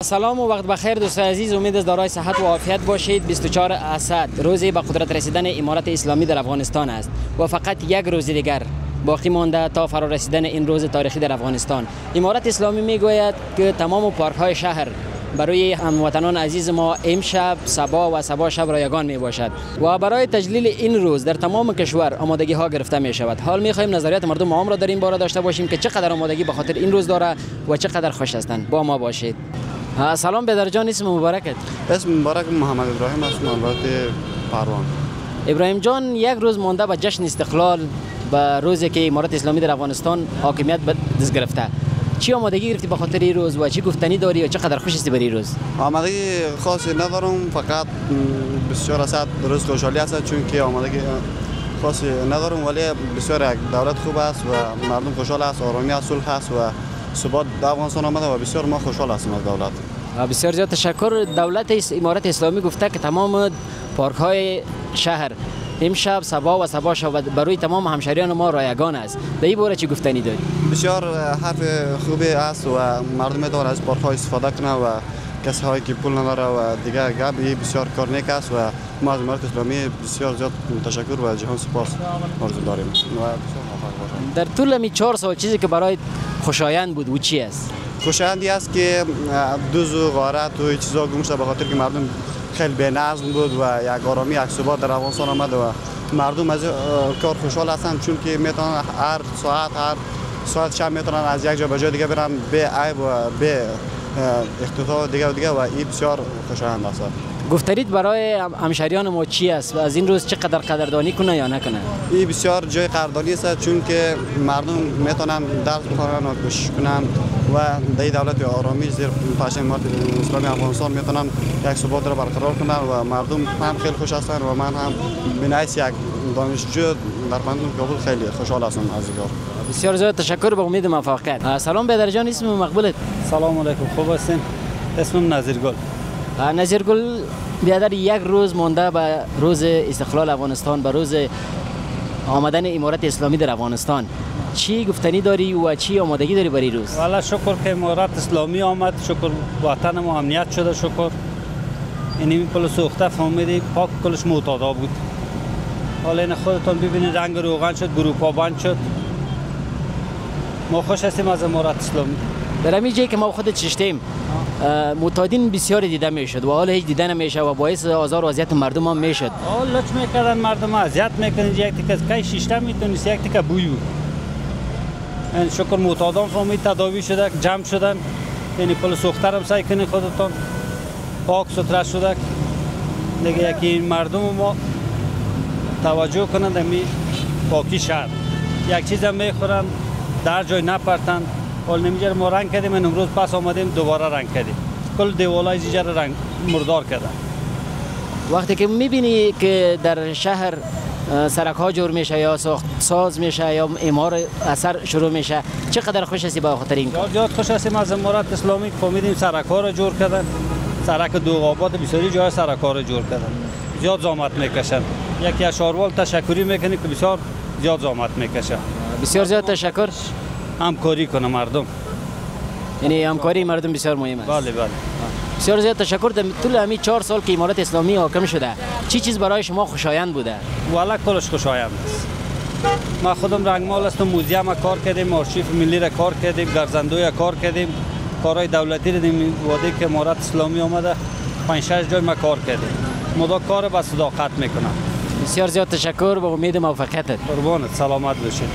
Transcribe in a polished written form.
سلام و وقت بخیر دوستان عزیز، امید است دارای صحت و عافیت باشید. 24 اسد روزی به قدرت رسیدن امارت اسلامی در افغانستان است و فقط یک روز دیگر باقی مانده تا فرا رسیدن این روز تاریخی در افغانستان. امارت اسلامی میگوید که تمام پارک های شهر برای هموطنان عزیز ما امشب صبا و صبا شب رایگان می باشد و برای تجلیل این روز در تمام کشور آمادگی ها گرفته می شود. حال می خواهیم نظریات مردم عام را در این باره داشته باشیم که چقدر آمادگی به خاطر این روز داره و چقدر خوش هستند. با ما باشید. سلام بدر جان، اسم مبارکت؟ اسم مبارک محمد ابراهیم است، مولات پروان. ابراهیم جان، یک روز مانده به جشن استقلال، به روزی که امارت اسلامی در افغانستان حاکمیت به دست گرفته، چی آمادگی گرفتی به خاطر این روز و چی گفتنی داری و چقدر خوش هستی برای این روز؟ آمادگی خاصی ندارم، فقط بسیار اسد روز خوشحالی است، چون که آمادگی خاصی ندارم، ولی بسیار یک دولت خوب است و مردم خوشحال است، آرامی است، صلح است و ثبات در افغانستان آمده و بسیار ما خوشحال هستیم از دولت. بسیار زیاد تشکر. دولت امارت اسلامی گفته که تمام پارک های شهر امشب صبا و صبا شب برای تمام همشهریان ما رایگان است. در این باره چی گفتنی داری؟ بسیار حرف خوبی است و مردم میتوانند از پارک ها استفاده کنند و کسی هایی که پول نداره و دیگه گپی بسیار کار نیک است و ما از امارت اسلامی بسیار زیاد تشکر و جهان سپاس آرزو داریم. در طول می 4 سال چیزی که برای خوشایند بود و چی است؟ خوشایندی است که دوز و غارت و این چیزا گم شده، به خاطر که مردم خیلی بی‌نظم بود و یک آرامی یک ثبات در افغانستان آمد و مردم از کار خوشحال هستند، چون که میتونن هر ساعت شب میتونن از یک جا به جای دیگه برن به عیب و به اختطاف دیگه و این بسیار خوشایند است. گفتید برای همشهریان ما چی است و از این روز چقدر قدردانی کنه یا نکنه؟ این بسیار جای قدردانی است، چون که مردم میتونن درس بخونن و کوشش کنن و در دولت آرامی زیر پشت امارت اسلامی افغانستان میتونن یک ثبات را برقرار کنن و مردم هم خیلی خوش هستند و من هم به نحیث یک دانشجو در مردم کابل خیلی خوشحال هستم از این کار. بسیار زیاد تشکر، به امید موفقیت. سلام بدر جان، اسم مقبولت؟ سلام علیکم، خوب هستین؟ اسمم نظیرگل. نظیرگل، بیادر یک روز مانده به روز استقلال افغانستان، به روز آمدن امارت اسلامی در افغانستان، چی گفتنی داری و چی آمادگی داری برای روز؟ والا شکر که امارت اسلامی آمد، شکر وطن ما امنیت شده، شکر اینی پل سوخته فهمیدی پاک کلش معتادا بود. حالا این خودتون ببینید رنگ روغن شد، گروپ ها بند شد. ما خوش هستیم از امارت اسلامی. در همین جایی که ما خود چشتیم معتادین بسیار دیده میشد و حالا هیچ دیده نمیشه و باعث آزار و اذیت مردم هم میشد. لچ میکردن مردم اذیت میکنن، یک تیکه کی شیشته میتونست یک تیکه بوی بود. این شکر معتادان فهمید تداوی شده، جمع شدن. یعنی پل سوخته هم سعی کنید خودتون پاک ستره شده. دیگه یکی این مردم ما توجه کنند به پاکی شهر. یک چیز هم میخورن در جای نپرتن. حال نمیجر ما رنگ کردیم، امروز پس آمدیم دوباره رنگ کردیم. کل دیوالای زیجر رنگ مردار کردن. وقتی که میبینی که در شهر سرک ها جور میشه یا ساخت ساز میشه یا اعمار اثر شروع میشه، چقدر خوش هستی با خاطر این کار؟ زیاد خوش هستیم از امارت اسلامی. فهمیدیم سرک ها رو جور کردن، سرک دوغابات بسیاری جای سرک ها رو جور کردن. زیاد زحمت میکشن. یکی از شاروال تشکری میکنیم که بسیار زیاد زحمت میکشن. بسیار زیاد تشکر. همکاری کنه مردم، یعنی همکاری مردم بسیار مهم است. بله بله. بسیار زیاد تشکر. در طول همین 4 سال که امارت اسلامی حاکم شده، چی چیز برای شما خوشایند بوده؟ والا کلش خوشایند است. ما خودم رنگمال هستم، موزیم کار کردیم، آرشیو ملی را کار کردیم، گرزندوی کار کردیم، کارهای دولتی را دیم وادی که امارت اسلامی آمده 5-6 جای ما کار کردیم. مدا کار با صداقت میکنم. بسیار زیاد تشکر، به امید موفقیت. قربانت، سلامت باشید.